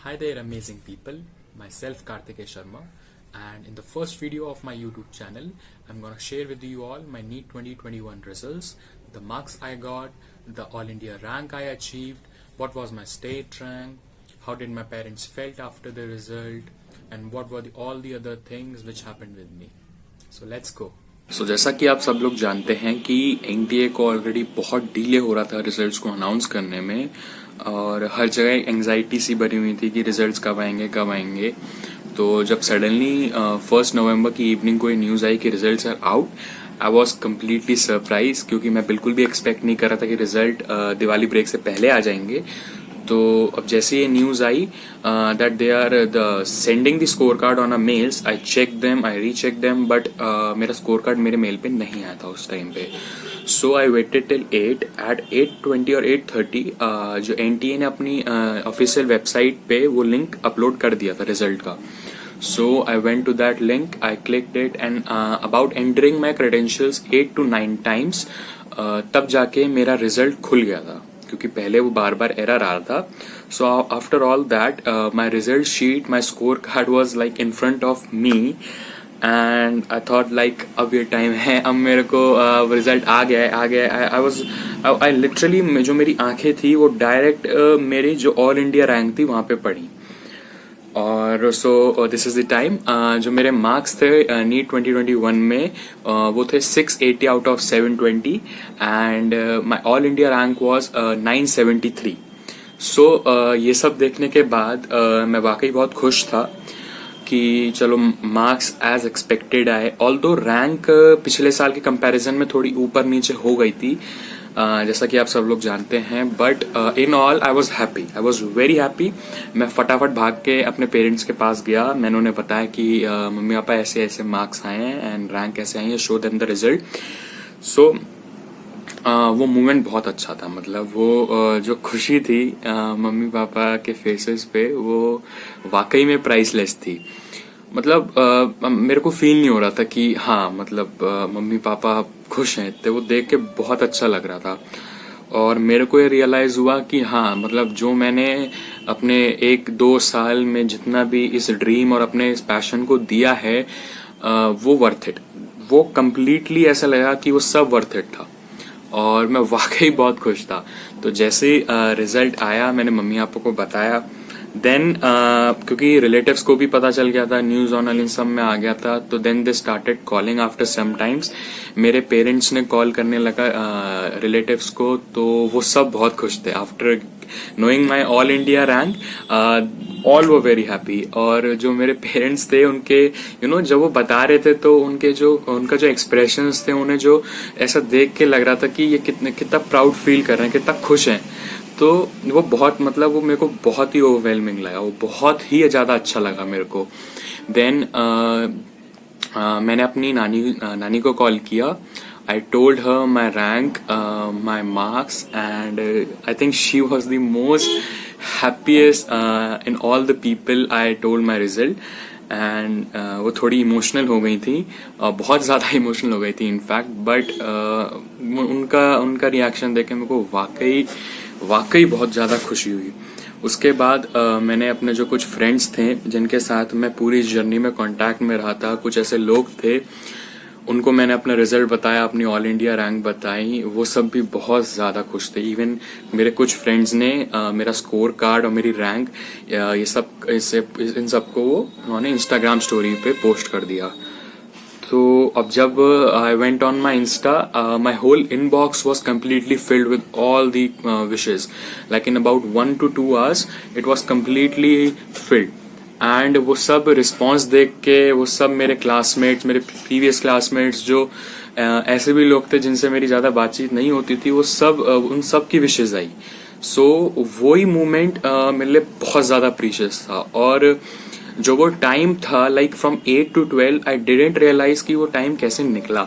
Hi there, amazing people. Myself Karthikeya Sharma, and in the first video of my YouTube channel, I'm gonna share with you all my NEET 2021 results, the marks I got, the All India rank I achieved, what was my state rank, how did my parents felt after the result, and what were all the other things which happened with me. So let's go. जैसा कि आप सब लोग जानते हैं कि NTA को already बहुत डिले हो रहा था रिजल्ट्स को अनाउंस करने में, और हर जगह एंजाइटी सी बनी हुई थी कि रिजल्ट्स कब आएंगे कब आएंगे। तो जब सडनली 1 नवंबर की इवनिंग को ये न्यूज़ आई कि results are out, I was completely surprise, क्योंकि मैं बिल्कुल भी एक्सपेक्ट नहीं कर रहा था कि रिजल्ट दिवाली ब्रेक से पहले आ जाएंगे। तो अब जैसे ये न्यूज़ आई that they are the sending the score card on a mails, I check them, I recheck them, but मेरा स्कोर कार्ड मेरे मेल पे नहीं आया था उस टाइम पे। So I waited till 8 eight 8:20 और 8:30 जो एनटीए ने अपनी ऑफिशियल वेबसाइट पे वो लिंक अपलोड कर दिया था रिजल्ट का। So I went to that link, I clicked it, and about entering my credentials 8 to 9 times, तब जाके मेरा रिजल्ट खुल गया था, क्योंकि पहले वो बार बार एरर आ रहा था। So after all that my result sheet, my score card was like in front of me, and I thought like अब ये टाइम है, अब मेरे को रिजल्ट आ गया है। आई लिटरली, जो मेरी आंखें थी वो डायरेक्ट मेरी जो ऑल इंडिया रैंक थी वहां पे पड़ी। और so this is the time, जो मेरे मार्क्स थे नीट 2021 में वो थे 680 out of 720, and my all India rank was 973। सो ये सब देखने के बाद मैं वाकई बहुत खुश था कि चलो मार्क्स एज एक्सपेक्टेड आए। ऑल्दो रैंक पिछले साल के कंपैरिजन में थोड़ी ऊपर नीचे हो गई थी, जैसा कि आप सब लोग जानते हैं, but in all I was happy, I was very happy. मैं फटाफट भाग के अपने पेरेंट्स के पास गया, मैंने उन्हें बताया कि मम्मी पापा ऐसे ऐसे मार्क्स आए हैं एंड रैंक ऐसे आई है, शो देम द रिजल्ट। सो वो मोमेंट बहुत अच्छा था, मतलब वो जो खुशी थी मम्मी पापा के फेसेस पे, वो वाकई में प्राइसलेस थी। मतलब मेरे को फील नहीं हो रहा था कि हाँ, मतलब मम्मी पापा खुश हैं, तो वो देख के बहुत अच्छा लग रहा था। और मेरे को ये रियलाइज हुआ कि हाँ, मतलब जो मैंने अपने 1-2 साल में जितना भी इस ड्रीम और अपने इस पैशन को दिया है, वो वर्थ इट, वो कम्प्लीटली ऐसा लगा कि वो सब वर्थ इट था, और मैं वाकई बहुत खुश था। तो जैसे रिजल्ट आया, मैंने मम्मी पापा को बताया, देन क्योंकि रिलेटिव्स को भी पता चल गया था, न्यूज ऑनल इन सब में आ गया था, तो then they started calling after some times. मेरे पेरेंट्स ने कॉल करने लगा रिलेटिव्स को, तो वो सब बहुत खुश थे। After knowing my all India rank, all वो वेरी हैप्पी। और जो मेरे पेरेंट्स थे, उनके जब वो बता रहे थे, तो उनका जो एक्सप्रेशंस थे, उन्हें जो ऐसा देख के लग रहा था कि ये कितना प्राउड फील कर रहे हैं, कितना खुश हैं। तो वो बहुत, मतलब वो मेरे को बहुत ही ओवरवेलमिंग लगा, वो बहुत ही ज्यादा अच्छा लगा मेरे को। देन मैंने अपनी नानी को कॉल किया। I told her my rank, my marks, and I think she was the most happiest in all the people I told my result. And वो थोड़ी इमोशनल हो गई थी, बहुत ज़्यादा इमोशनल हो गई थी इनफैक्ट, बट उनका रिएक्शन देख के मेरे को वाकई बहुत ज़्यादा खुशी हुई। उसके बाद मैंने अपने जो कुछ फ्रेंड्स थे जिनके साथ मैं पूरी जर्नी में कांटेक्ट में रहा था, कुछ ऐसे लोग थे, उनको मैंने अपना रिजल्ट बताया, अपनी ऑल इंडिया रैंक बताई। वो सब भी बहुत ज़्यादा खुश थे। इवन मेरे कुछ फ्रेंड्स ने मेरा स्कोर कार्ड और मेरी रैंक, ये सब इन सबको उन्होंने इंस्टाग्राम स्टोरी पे पोस्ट कर दिया। तो अब जब I went on my insta, my whole inbox was completely filled with all the wishes, like in about 1 to 2 hours it was completely filled. And वो सब रिस्पॉन्स देख के, वो सब मेरे क्लासमेट्स, मेरे प्रीवियस क्लासमेट्स, जो ऐसे भी लोग थे जिनसे मेरी ज्यादा बातचीत नहीं होती थी, वो सब उन सब की विशेज आई। सो वही मोमेंट मेरे लिए बहुत ज्यादा प्रीशियस था। और जो वो टाइम था, like from 8 to 12, I didn't realize कि वो टाइम कैसे निकला,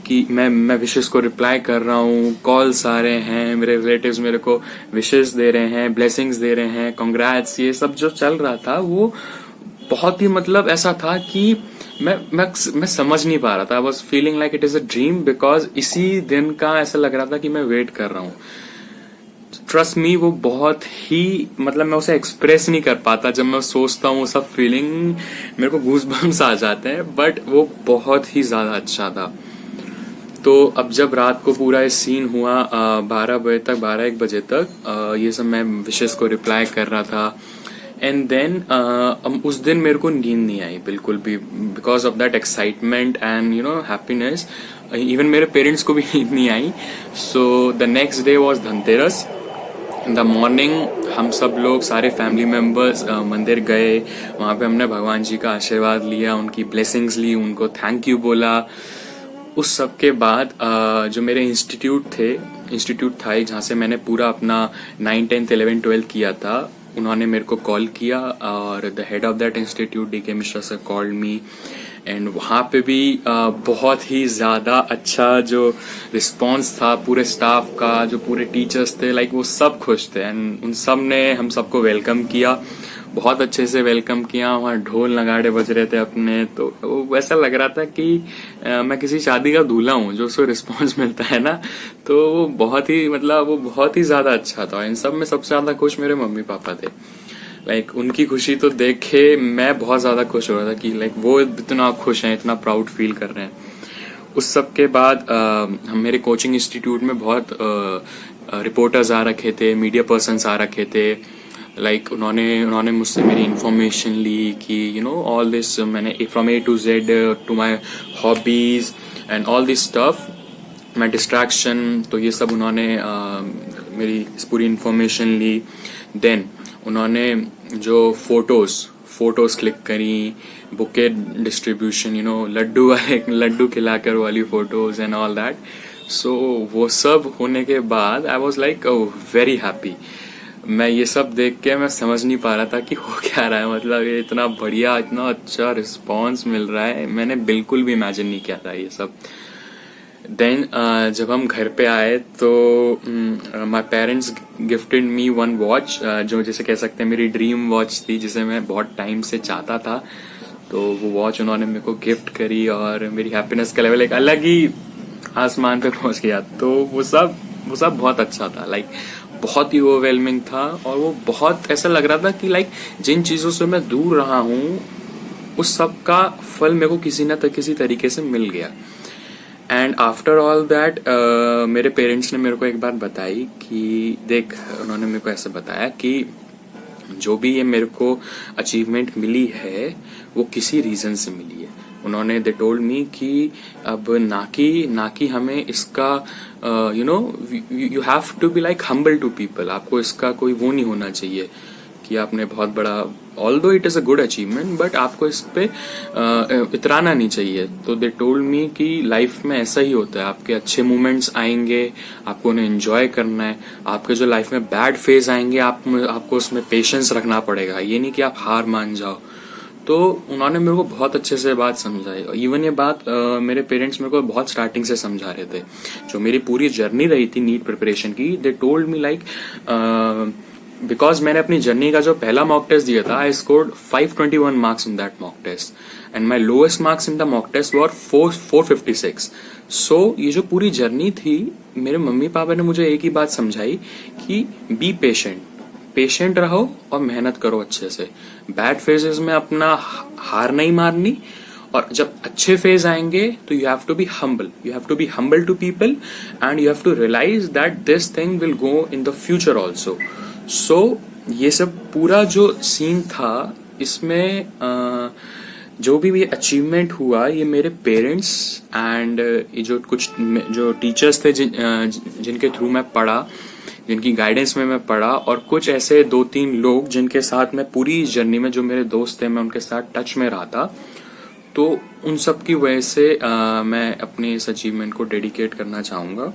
कि मैं विशेस को रिप्लाई कर रहा हूँ, कॉल्स आ रहे हैं, मेरे रिलेटिव्स मेरे को विशेस दे रहे हैं, ब्लेसिंग्स दे रहे हैं, कांग्रेट्स, ये सब जो चल रहा था वो बहुत ही, मतलब ऐसा था कि मैं समझ नहीं पा रहा था। I was feeling like it is a dream, because इसी दिन का ऐसा लग रहा था कि मैं वेट कर रहा हूँ। ट्रस्ट मी, वो बहुत ही मतलब मैं उसे एक्सप्रेस नहीं कर पाता। जब मैं सोचता हूँ वो सब फीलिंग, मेरे को गूज बम्स आ जाते हैं, बट वो बहुत ही ज्यादा अच्छा था। तो अब जब रात को पूरा ये सीन हुआ 12 बजे तक, 12-1 बजे तक ये सब मैं विशेष को रिप्लाई कर रहा था। एंड देन उस दिन मेरे को नींद नहीं आई बिल्कुल भी, because of that excitement and you know happiness. Even मेरे पेरेंट्स को भी नींद नहीं आई। So the next day was Dhanteras. In the morning हम सब लोग सारे फैमिली मेंबर्स मंदिर गए। वहां पे हमने भगवान जी का आशीर्वाद लिया, उनकी ब्लेसिंग्स ली, उनको थैंक यू बोला। उस सब के बाद जो मेरे इंस्टीट्यूट था जहाँ से मैंने पूरा अपना 9, 10, 11, 12 किया था, उन्होंने मेरे को कॉल किया और the head of that institute DK Mishra sir called me. And वहाँ पे भी बहुत ही ज्यादा अच्छा जो रिस्पॉन्स था पूरे स्टाफ का, जो पूरे टीचर्स थे, लाइक वो सब खुश थे। एंड उन सब ने हम सबको वेलकम किया, बहुत अच्छे से वेलकम किया। वहाँ ढोल नगाड़े बज रहे थे अपने, तो वो ऐसा लग रहा था कि मैं किसी शादी का दूल्हा हूँ, जो उसको रिस्पॉन्स मिलता है ना। तो वो बहुत ही मतलब वो बहुत ही ज्यादा अच्छा था। इन सब में सबसे ज्यादा खुश मेरे मम्मी पापा थे। लाइक उनकी खुशी तो देखे मैं बहुत ज्यादा खुश हो रहा था कि लाइक वो इतना खुश हैं, इतना प्राउड फील कर रहे हैं। उस सब के बाद हम मेरे कोचिंग इंस्टीट्यूट में बहुत रिपोर्टर्स आ रखे थे, मीडिया पर्सन्स आ रखे थे। लाइक उन्होंने मुझसे मेरी इंफॉर्मेशन ली कि यू नो ऑल दिस, मैंने from A to Z to my hobbies and all this stuff, my distraction. तो ये सब उन्होंने मेरी पूरी इंफॉर्मेशन ली। देन उन्होंने जो फोटोज क्लिक करी, bouquet distribution, you know laddoo खिलाकर वाली photos and all that. So वो सब होने के बाद I was like very happy. मैं ये सब देख के मैं समझ नहीं पा रहा था कि हो क्या रहा है, मतलब ये इतना बढ़िया, इतना अच्छा रिस्पॉन्स मिल रहा है, मैंने बिल्कुल भी इमेजिन नहीं किया था ये सब। देन जब हम घर पे आए तो my parents gifted me one watch, जो जैसे कह सकते हैं मेरी ड्रीम वॉच थी, जिसे मैं बहुत टाइम से चाहता था। तो वो वॉच उन्होंने मेरे को गिफ्ट करी और मेरी हैप्पीनेस का लेवल एक अलग ही आसमान पे पहुंच गया। तो वो सब बहुत अच्छा था, लाइक बहुत ही ओवरवेलमिंग था। और वो बहुत ऐसा लग रहा था कि लाइक जिन चीजों से मैं दूर रहा हूँ उस सब का फल मेरे को किसी न किसी तरीके से मिल गया। एंड आफ्टर ऑल दैट मेरे पेरेंट्स ने मेरे को एक बात बताई कि देख, उन्होंने मेरे को ऐसे बताया कि जो भी ये मेरे को अचीवमेंट मिली है वो किसी रीजन से मिली है। उन्होंने दे टोल्ड मी कि अब ना कि हमें इसका you know you have to be like humble to people. आपको इसका कोई वो नहीं होना चाहिए कि आपने बहुत बड़ा, although it is a good achievement, but आपको इस पे इतराना नहीं चाहिए। तो दे टोल्ड मी कि लाइफ में ऐसा ही होता है, आपके अच्छे मोमेंट्स आएंगे, आपको उन्हें एंजॉय करना है। आपके जो लाइफ में बैड फेज आएंगे आपको उसमें पेशेंस रखना पड़ेगा, ये नहीं कि आप हार मान जाओ। तो उन्होंने मेरे को बहुत अच्छे से बात समझाई। इवन ये बात मेरे पेरेंट्स मेरे को बहुत स्टार्टिंग से समझा रहे थे। जो मेरी पूरी जर्नी रही थी नीट प्रिपरेशन की, they told me like because मैंने अपनी जर्नी का जो पहला मॉक टेस्ट दिया था, I scored 521 marks in that mock test and my lowest marks in the mock test were 456। So ये जो पूरी जर्नी थी, मेरे मम्मी पापा ने मुझे एक ही बात समझाई कि बी पेशेंट रहो और मेहनत करो अच्छे से। बैड फेजेस में अपना हार नहीं मारनी, और जब अच्छे फेज आएंगे तो you have to be humble to people and you have to realise that this thing will go in the future also. So ये सब पूरा जो सीन था, इसमें जो भी ये अचीवमेंट हुआ, ये मेरे पेरेंट्स एंड ये जो टीचर्स थे जिनके थ्रू मैं पढ़ा, जिनकी गाइडेंस में मैं पढ़ा, और कुछ ऐसे 2-3 लोग जिनके साथ मैं पूरी जर्नी में, जो मेरे दोस्त थे, मैं उनके साथ टच में रहा था। तो उन सब की वजह से मैं अपने इस अचीवमेंट को डेडिकेट करना चाहूंगा।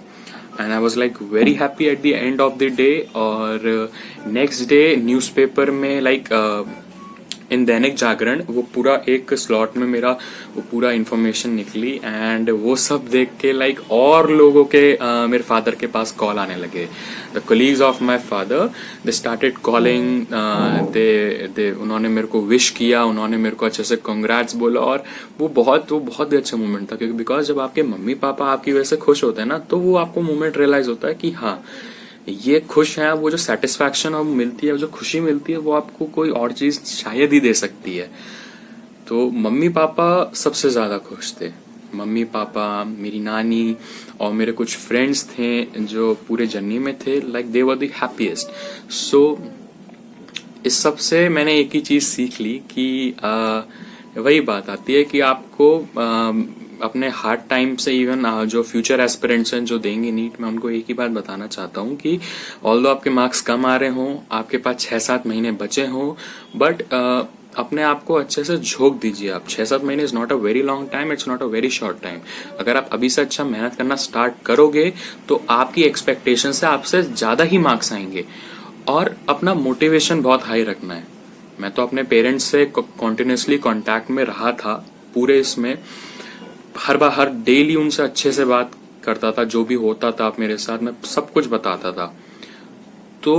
And I was like very happy at the end of the day. और नेक्स्ट डे न्यूज़पेपर में लाइक इन दैनिक जागरण वो पूरा एक स्लॉट में मेरा वो पूरा इन्फॉर्मेशन निकली। एंड वो सब देख के लाइक और लोगों के मेरे फादर के पास कॉल आने लगे। The colleagues of my father they started calling, they उन्होंने मेरे को विश किया, उन्होंने मेरे को अच्छे से कंग्रेट्स बोला। और वो बहुत ही अच्छा मोमेंट था, क्योंकि बिकॉज जब आपके मम्मी पापा आपकी वजह से खुश होते हैं ना, तो वो आपको मोमेंट रियलाइज होता है कि हाँ ये खुश हैं, वो जो सेटिस्फैक्शन और मिलती है, जो खुशी मिलती है, वो आपको कोई और चीज शायद ही दे सकती है। तो मम्मी पापा सबसे ज्यादा खुश थे। मम्मी पापा, मेरी नानी और मेरे कुछ फ्रेंड्स थे जो पूरे जर्नी में थे, like they were the happiest. So इस सब से मैंने एक ही चीज सीख ली कि वही बात आती है कि आपको अपने हार्ड टाइम से इवन जो फ्यूचर एस्पिरेंट्स हैं जो देंगे नीट, मैं उनको एक ही बात बताना चाहता हूँ कि ऑल्दो आपके मार्क्स कम आ रहे हों, आपके पास 6-7 महीने बचे हों, बट अपने आप को अच्छे से झोंक दीजिए। आप 6-7 महीने is not a very long time, it's not a very short time. अगर आप अभी से अच्छा मेहनत करना स्टार्ट करोगे तो आपकी एक्सपेक्टेशन से आपसे ज्यादा ही मार्क्स आएंगे। और अपना मोटिवेशन बहुत हाई रखना है। मैं तो अपने पेरेंट्स से कॉन्टिन्यूसली कांटेक्ट में रहा था पूरे इसमें, हर डेली उनसे अच्छे से बात करता था, जो भी होता था मेरे साथ मैं सब कुछ बताता था। तो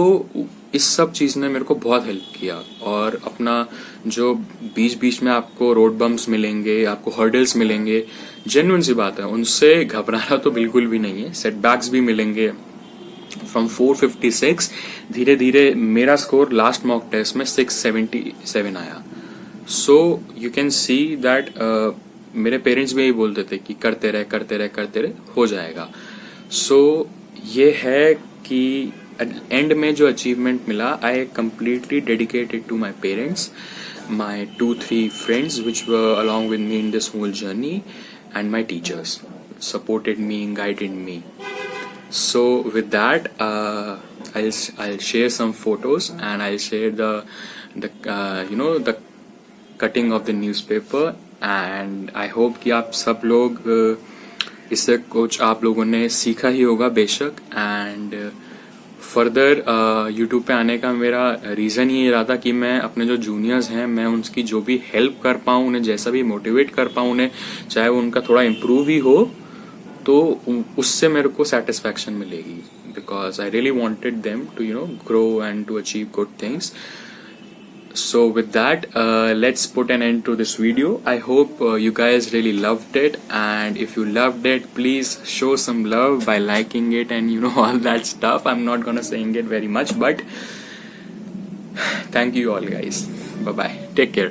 इस सब चीज ने मेरे को बहुत हेल्प किया। और अपना जो बीच बीच में आपको रोड बम्प्स मिलेंगे, आपको हर्डल्स मिलेंगे, जेन्युइन सी बात है, उनसे घबराना तो बिल्कुल भी नहीं है। सेटबैक्स भी मिलेंगे। फ्रॉम 456 धीरे धीरे मेरा स्कोर लास्ट मॉक टेस्ट में 677 आया। So you can see that मेरे पेरेंट्स भी यही बोलते थे कि करते रहे हो जाएगा। सो ये है कि एंड में जो अचीवमेंट मिला, I completely dedicated to my parents, my 2-3 friends which were along with me in this whole journey, and my teachers supported me, guided me. So with that, I'll share some photos and I'll share the the cutting of the newspaper, and I hope कि आप सब लोग इससे कुछ आप लोगों ने सीखा ही होगा बेशक। एंड फर्दर यूट्यूब पे आने का मेरा रीज़न ही रहा था कि मैं अपने जो जूनियर्स हैं, मैं उनकी जो भी हेल्प कर पाऊँ, उन्हें जैसा भी मोटिवेट कर पाऊँ, उन्हें चाहे वो उनका थोड़ा इम्प्रूव ही हो, तो उससे मेरे को सेटिस्फैक्शन मिलेगी। Because I really wanted them to grow and to achieve good things. So with that, let's put an end to this video. I hope you guys really loved it, and if you loved it, please show some love by liking it and all that stuff. I'm not gonna saying it very much, but thank you all guys. Bye bye, take care.